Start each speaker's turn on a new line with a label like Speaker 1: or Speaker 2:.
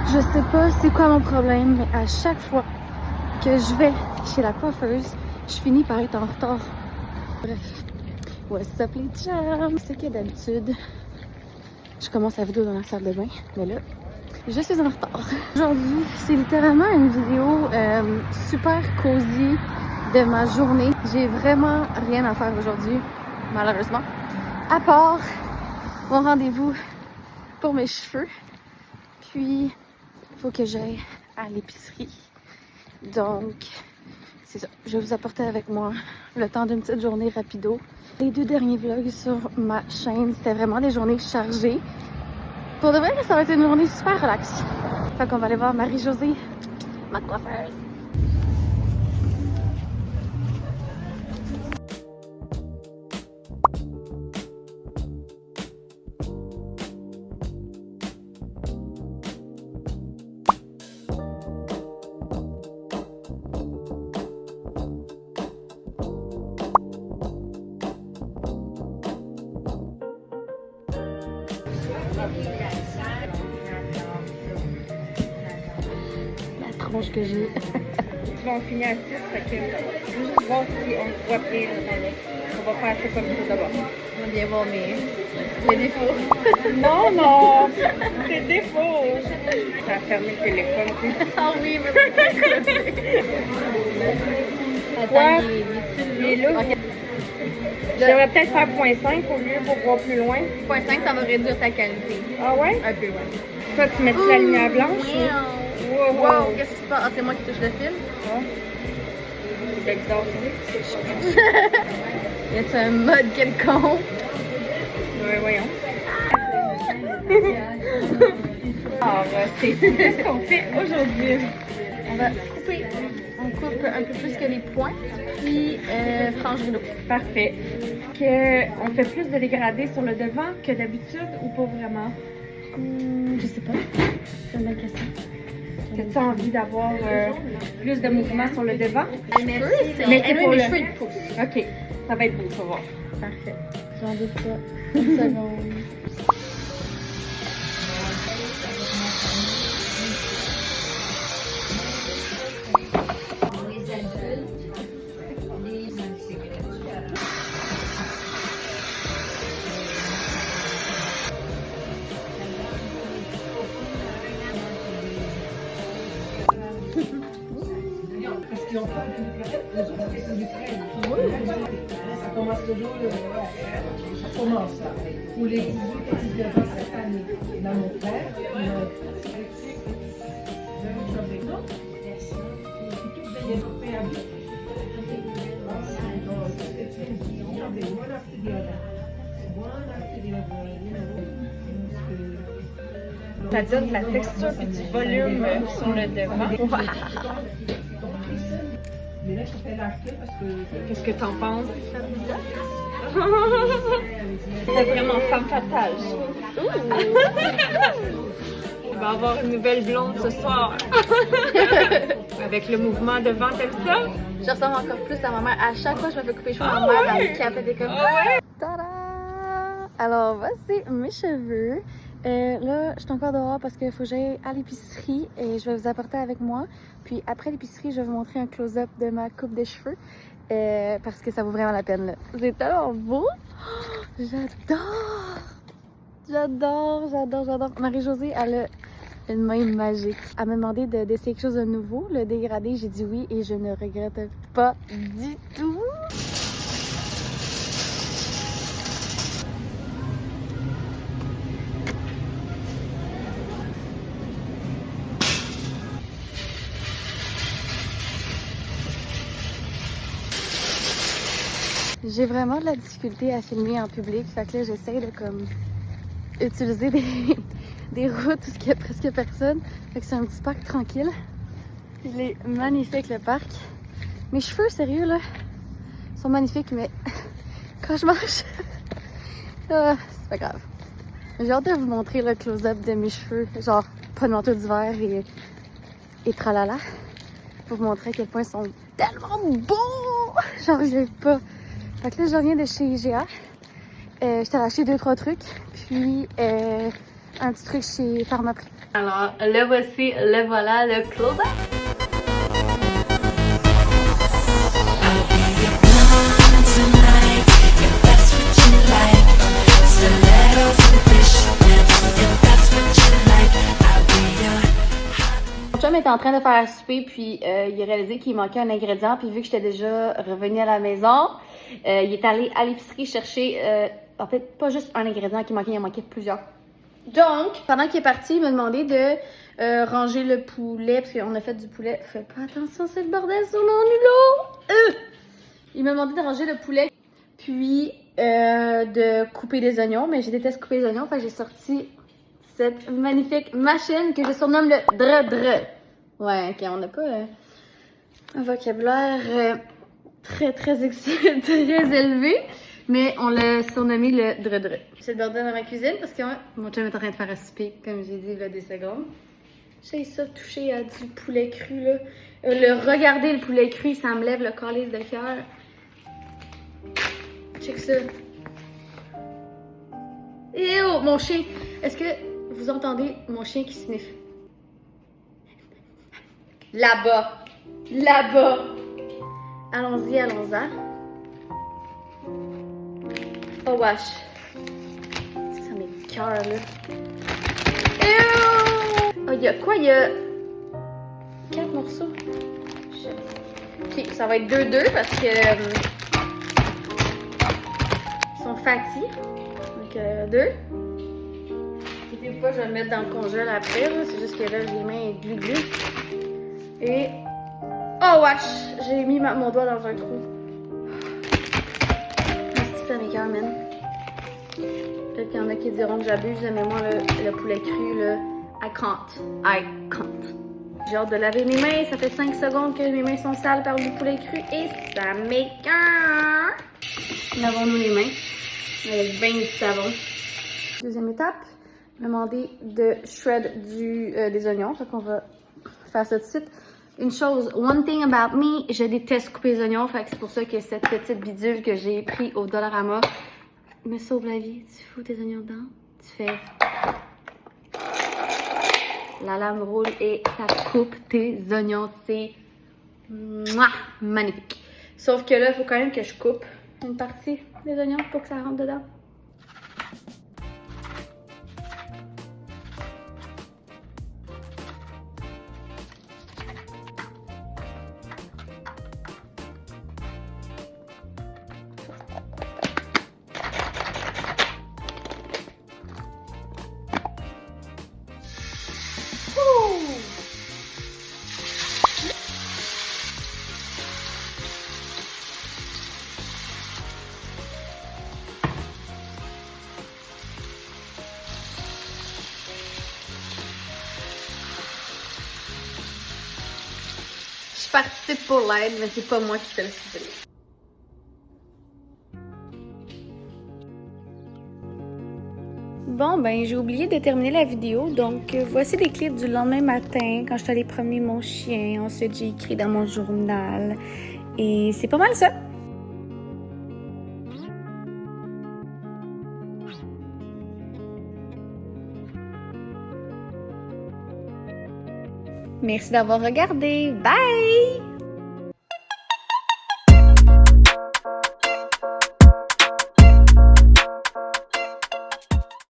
Speaker 1: Je sais pas c'est quoi mon problème, mais à chaque fois que je vais chez la coiffeuse, je finis par être en retard. Bref, what's up les chums? C'est que d'habitude, je commence la vidéo dans la salle de bain, mais là, je suis en retard. Aujourd'hui, c'est littéralement une vidéo super cosy de ma journée. J'ai vraiment rien à faire aujourd'hui, malheureusement, à part mon rendez-vous pour mes cheveux. Puis, il faut que j'aille à l'épicerie. Donc, c'est ça. Je vais vous apporter avec moi le temps d'une petite journée rapido. Les 2 derniers vlogs sur ma chaîne, c'était vraiment des journées chargées. Pour de vrai, ça va être une journée super relax. Fait qu'on va aller voir Marie-Josée, ma coiffeuse. La tronche que j'ai.
Speaker 2: On finit à 6, fait que je vais juste voir si on voit bien on va faire ça comme ça d'abord.
Speaker 1: On va bien voir mes défauts.
Speaker 2: Non, non! C'est défaut! Ça a fermé le téléphone, tu sais.
Speaker 1: Ah oui, mais
Speaker 2: Quoi?
Speaker 1: il est là. Okay.
Speaker 2: Je devrais peut-être faire 0.5 au lieu pour voir plus loin.
Speaker 1: 0.5, ça va réduire ta qualité.
Speaker 2: Ah ouais?
Speaker 1: Un peu, ouais.
Speaker 2: Toi, tu mets-tu la lumière blanche?
Speaker 1: Wow, wow. Qu'est-ce qui se passe? Ah, c'est moi qui touche le fil?
Speaker 2: C'est bizarre.
Speaker 1: Y a-tu un mode quelconque?
Speaker 2: Ouais, voyons. Alors, c'est ce qu'on fait aujourd'hui.
Speaker 1: On va couper. On coupe un peu plus que les pointes, puis frange rideau.
Speaker 2: Parfait. On fait plus de dégradé sur le devant que d'habitude ou pas vraiment?
Speaker 1: Je sais pas. C'est une bonne question.
Speaker 2: As-tu envie d'avoir plus de mouvement sur le devant?
Speaker 1: Mais
Speaker 2: c'est pour
Speaker 1: les
Speaker 2: le...
Speaker 1: cheveux, ils poussent.
Speaker 2: Ok, ça va être beau, tu vas voir.
Speaker 1: Parfait. J'en doute pas. Une seconde.
Speaker 3: Ça commence toujours, ça commence là. Pour les 18 et 19 ans cette année, dans mon frère,
Speaker 2: Ça donne de la texture et du volume sur le devant.
Speaker 3: mais là, il faut faire l'arquer parce que...
Speaker 2: Qu'est-ce que t'en penses? C'est vraiment femme fatale. Il va avoir une nouvelle blonde ce soir. Avec le mouvement devant, t'aimes ça?
Speaker 1: Je ressemble encore plus à ma mère. À chaque fois que je me fais couper les cheveux, ma mère elle me capote des comme.
Speaker 2: ouais?
Speaker 1: Tada! Alors, voici mes cheveux. Là, je suis encore dehors parce qu'il faut que j'aille à l'épicerie et je vais vous apporter avec moi. Puis après l'épicerie, je vais vous montrer un close-up de ma coupe de cheveux parce que ça vaut vraiment la peine. Là. C'est tellement beau! Oh, j'adore! J'adore, j'adore, j'adore. Marie-Josée, elle a une main magique. Elle m'a demandé d'essayer quelque chose de nouveau, le dégradé. J'ai dit oui et je ne regrette pas du tout. J'ai vraiment de la difficulté à filmer en public, fait que là j'essaie de comme utiliser des routes où il y a presque personne. Fait que c'est un petit parc tranquille. Il est magnifique le parc. Mes cheveux, sérieux là, sont magnifiques, mais quand je marche, c'est pas grave. J'ai hâte de vous montrer le close-up de mes cheveux, genre pas de manteau d'hiver et tralala, pour vous montrer à quel point ils sont tellement beaux. J'en reviens pas. Fait que là, je reviens de chez IGA. Je t'ai acheté 2-3 trucs. Puis, un petit truc chez Pharmaprix.
Speaker 4: Alors, le voici, le voilà, le close-up. Mon chum était en train de faire à souper, puis il a réalisé qu'il manquait un ingrédient, puis vu que j'étais déjà revenue à la maison, il est allé à l'épicerie chercher, en fait, pas juste un ingrédient qui manquait, il en manquait plusieurs. Donc, pendant qu'il est parti, il m'a demandé de ranger le poulet, parce qu'on a fait du poulet. Fais pas attention, c'est le bordel sur mon hulot! Il m'a demandé de ranger le poulet, puis de couper des oignons, mais je déteste couper les oignons, fait que j'ai sorti cette magnifique machine que je surnomme le dre-dre. Ouais, ok, on n'a pas un vocabulaire très élevé, mais on l'a surnommé le dre-dre. C'est le bordel dans ma cuisine parce que mon chum est en train de faire un souper, comme j'ai dit il y a 2 secondes. J'ai ça touché à du poulet cru, là. Regarder le poulet cru, ça me lève le calice de cœur. Check ça. Et oh, mon chien. Est-ce que vous entendez mon chien qui sniffe? Là-bas. Là-bas. Allons-y, allons-y. Oh wesh. Ça m'écoeure, là. Oh, il y a quoi? Il y a 4 morceaux. Ok, ça va être 2-2 parce que ils sont fatigues. Donc 2. Inquiétez-vous pas, je vais le mettre dans le congèle après. C'est juste que là, j'ai les mains glu-glu. Et oh wesh! J'ai mis mon doigt dans un trou. Ça m'écoeure, man. Peut-être qu'il y en a qui diront que j'abuse, mais moi, le poulet cru, là, I can't. J'ai hâte de laver mes mains. Ça fait 5 secondes que mes mains sont sales par du poulet cru et ça m'écoeure. Lavons-nous les mains avec bien du savon. Deuxième étape, me demander de shred des oignons. Fait qu'on va faire ça tout de suite. Une chose, one thing about me, je déteste couper les oignons. Fait que c'est pour ça que cette petite bidule que j'ai pris au Dollarama me sauve la vie. Tu fous tes oignons dedans, tu fais... La lame roule et ça coupe tes oignons. C'est magnifique. Sauf que là, il faut quand même que je coupe une partie des oignons pour que ça rentre dedans. Je participe pour l'aide, mais c'est pas moi qui fais le souper. Bon, ben j'ai oublié de terminer la vidéo, donc voici les clips du lendemain matin quand je suis allée promener mon chien. Ensuite, j'ai écrit dans mon journal et c'est pas mal ça. Merci d'avoir regardé. Bye!